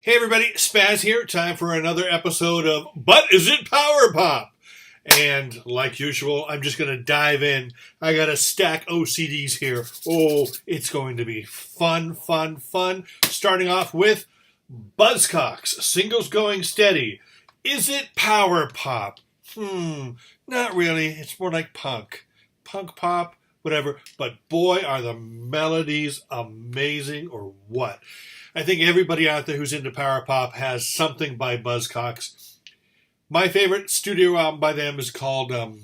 Hey everybody, Spaz here. Time for another episode of But Is It Power Pop? And like usual, I'm just going to dive in. I got a stack OCDs here. Oh, it's going to be fun. Starting off with Buzzcocks, Singles Going Steady. Is it power pop? Not really. It's more like punk. Punk pop, whatever. But boy, are the melodies amazing or what. I think everybody out there who's into power pop has something by Buzzcocks. My favorite studio album by them is called A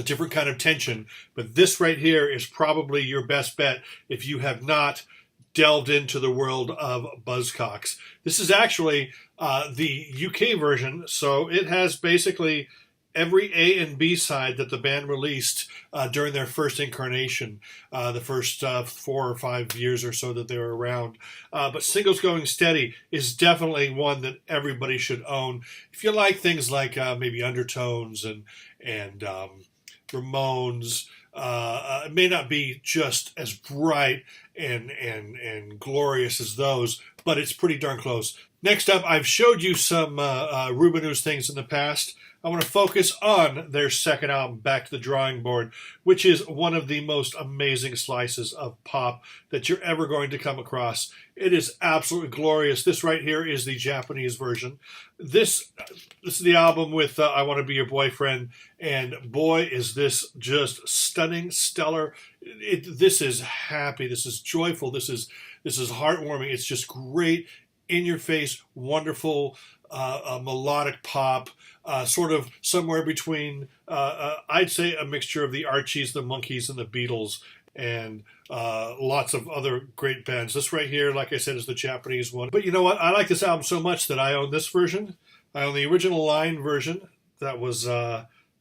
Different Kind of Tension, but this right here is probably your best bet if you have not delved into the world of Buzzcocks. This is actually the UK version, so it has basically every A and B side that the band released during their first incarnation, the first 4 or 5 years or so that they were around. But Singles Going Steady is definitely one that everybody should own. If you like things like maybe Undertones and Ramones, it may not be just as bright and glorious as those, but it's pretty darn close. Next up, I've showed you some Rubinoos things in the past. I want to focus on their second album, Back to the Drawing Board, which is one of the most amazing slices of pop that you're ever going to come across. It is absolutely glorious. This right here is the Japanese version. This is the album with I Want to Be Your Boyfriend, and boy, is this just stunning, stellar. This is happy. This is joyful. This is heartwarming. It's just great, in-your-face, wonderful, melodic pop. Sort of somewhere between, I'd say, a mixture of the Archies, the Monkees, and the Beatles, and lots of other great bands. This right here, like I said, is the Japanese one. But you know what? I like this album so much that I own this version. I own the original line version that was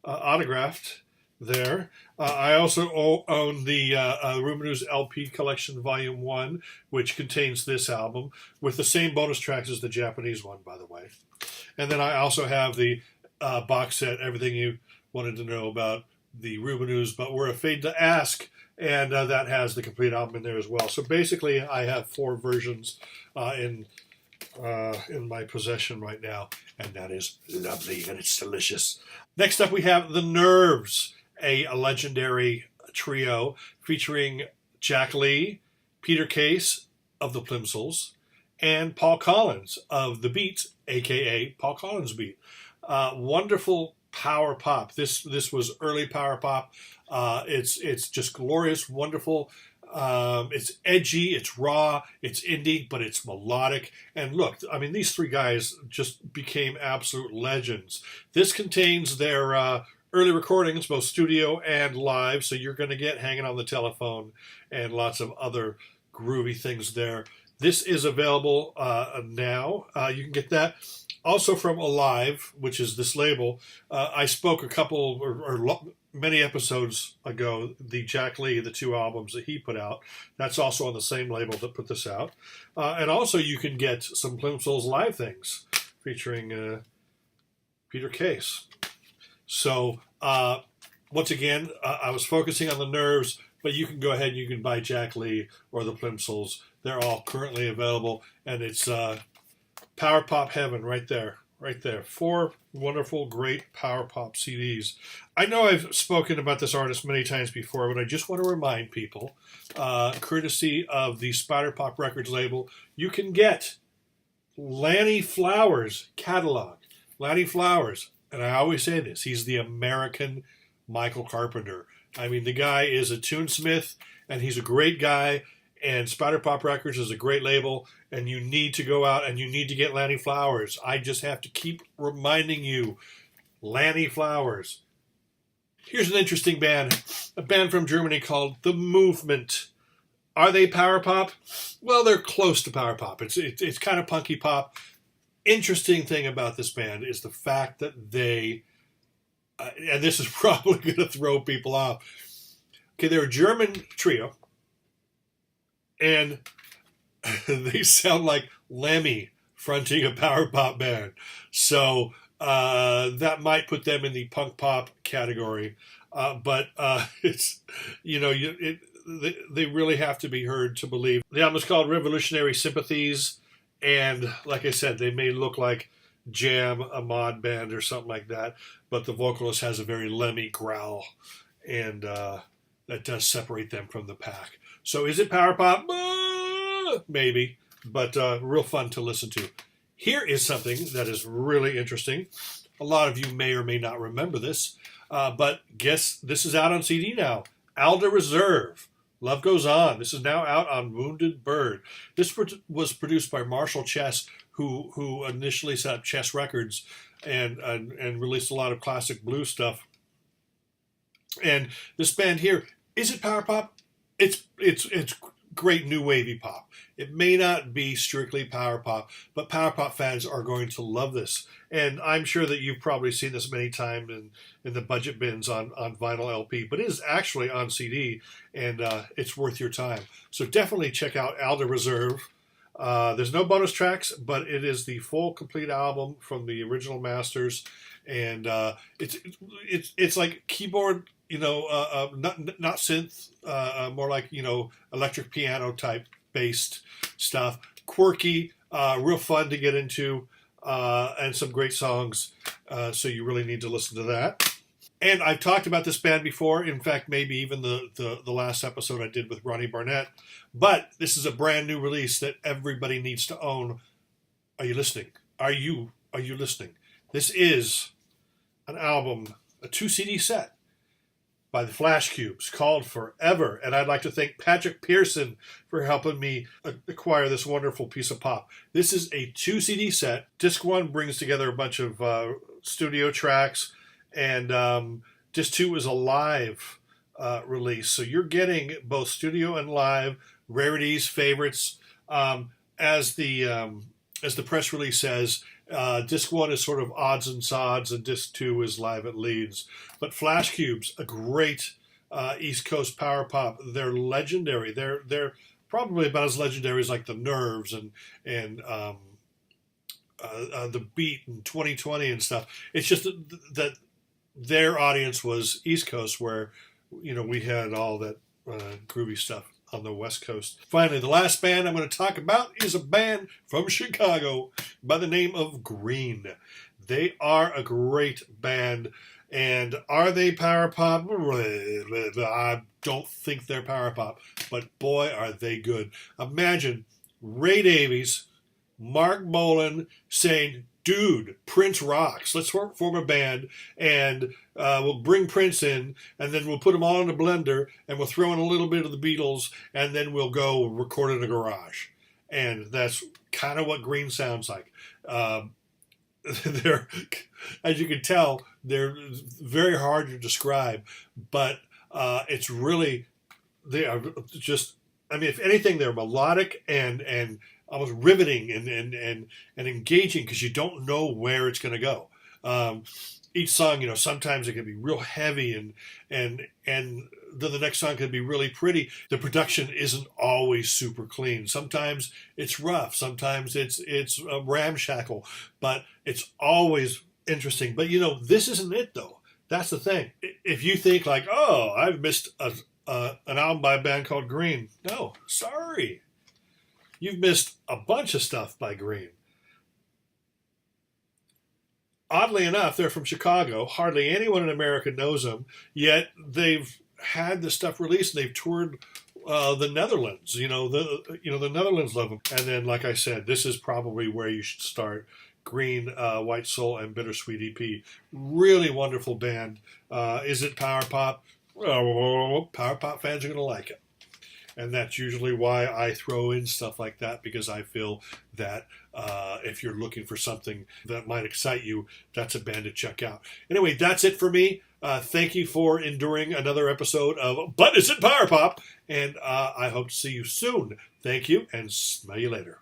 autographed there. I also own the Rubinoos LP Collection Volume 1, which contains this album, with the same bonus tracks as the Japanese one, by the way. And then I also have the box set, Everything You Wanted to Know About the Rubinoos, But Were Afraid to Ask, and that has the complete album in there as well. So basically, I have 4 versions in my possession right now, and that is lovely, and it's delicious. Next up, we have The Nerves, a legendary trio featuring Jack Lee, Peter Case of the Plimsolls, and Paul Collins of The Beat, a.k.a. Paul Collins Beat. Wonderful power pop. This was early power pop. It's just glorious, wonderful. It's edgy, it's raw, it's indie, but it's melodic. And look, I mean, these 3 guys just became absolute legends. This contains their early recordings, both studio and live, so you're going to get Hanging on the Telephone and lots of other groovy things there. This is available now. You can get that. Also from Alive, which is this label. I spoke a couple or many episodes ago, the Jack Lee, the 2 albums that he put out. That's also on the same label that put this out. And also you can get some Plimsolls live things featuring Peter Case. So once again, I was focusing on The Nerves, but you can go ahead and you can buy Jack Lee or the Plimsolls. They're all currently available, and it's power pop heaven right there. 4 wonderful, great power pop CDs. I know I've spoken about this artist many times before, but I just want to remind people, courtesy of the Spider Pop Records label, you can get Lanny Flowers' catalog. Lanny Flowers, and I always say this, he's the American Michael Carpenter. I mean, the guy is a tunesmith, and he's a great guy. And Spider Pop Records is a great label, and you need to go out and you need to get Lanny Flowers. I just have to keep reminding you, Lanny Flowers. Here's an interesting band, a band from Germany called The Movement. Are they power pop? Well, they're close to power pop. It's kind of punky pop. Interesting thing about this band is the fact that they, and this is probably going to throw people off. Okay, they're a German trio. And they sound like Lemmy fronting a power pop band. So that might put them in the punk pop category. But it's, they really have to be heard to believe. The album is called Revolutionary Sympathies. And like I said, they may look like Jam, a mod band or something like that, but the vocalist has a very Lemmy growl, and that does separate them from the pack. So is it power pop? Maybe, but real fun to listen to. Here is something that is really interesting. A lot of you may or may not remember this, but guess this is out on CD now. Alder Reserve, Love Goes On. This is now out on Wounded Bird. This was produced by Marshall Chess, who initially set up Chess Records and released a lot of classic blues stuff. And this band here, is it power pop? It's great new wavy pop. It may not be strictly power pop, but power pop fans are going to love this. And I'm sure that you've probably seen this many times in the budget bins on vinyl LP, but it is actually on CD, and it's worth your time. So definitely check out Alder Reserve. There's no bonus tracks, but it is the full complete album from the original masters, and it's like keyboard, not synth, more like electric piano type based stuff. Quirky, real fun to get into, and some great songs. So you really need to listen to that. And I've talked about this band before. In fact, maybe even the last episode I did with Ronnie Barnett. But this is a brand new release that everybody needs to own. Are you listening? Are you listening? This is an album, a 2 CD set by the Flash Cubes called Forever. And I'd like to thank Patrick Pearson for helping me acquire this wonderful piece of pop. This is a 2 CD set. Disc 1 brings together a bunch of studio tracks, and Disc 2 is a live release. So you're getting both studio and live, rarities, favorites. As the press release says, Disc 1 is sort of odds and sods, and Disc 2 is live at Leeds. But Flash Cubes, a great East Coast power pop. They're legendary. They're probably about as legendary as like the Nerves and the Beat and 2020 and stuff. It's just that their audience was East Coast, where we had all that groovy stuff on the West Coast. Finally, the last band I'm going to talk about is a band from Chicago by the name of Green. They are a great band. And are they power pop? I don't think they're power pop, but boy, are they good. Imagine Ray Davies, Mark Bolan saying, dude, Prince rocks. Let's form a band, and we'll bring Prince in, and then we'll put them all in a blender, and we'll throw in a little bit of the Beatles, and then we'll go record in a garage. And that's kind of what Green sounds like. They're, as you can tell, they're very hard to describe, but it's really, they are just, if anything, they're melodic and almost riveting and engaging, because you don't know where it's going to go. Each song, sometimes it can be real heavy and then the next song can be really pretty. The production isn't always super clean. Sometimes it's rough. Sometimes it's ramshackle, but it's always interesting. But this isn't it though. That's the thing. If you think like, oh, I've missed an album by a band called Green. No, sorry. You've missed a bunch of stuff by Green. Oddly enough, they're from Chicago. Hardly anyone in America knows them, yet they've had this stuff released, and they've toured the Netherlands. The Netherlands love them. And then, like I said, this is probably where you should start. Green, White Soul, and Bittersweet EP. Really wonderful band. Is it power pop? Power pop fans are going to like it. And that's usually why I throw in stuff like that, because I feel that if you're looking for something that might excite you, that's a band to check out. Anyway, that's it for me. Thank you for enduring another episode of But Is It Power Pop? And I hope to see you soon. Thank you, and smell you later.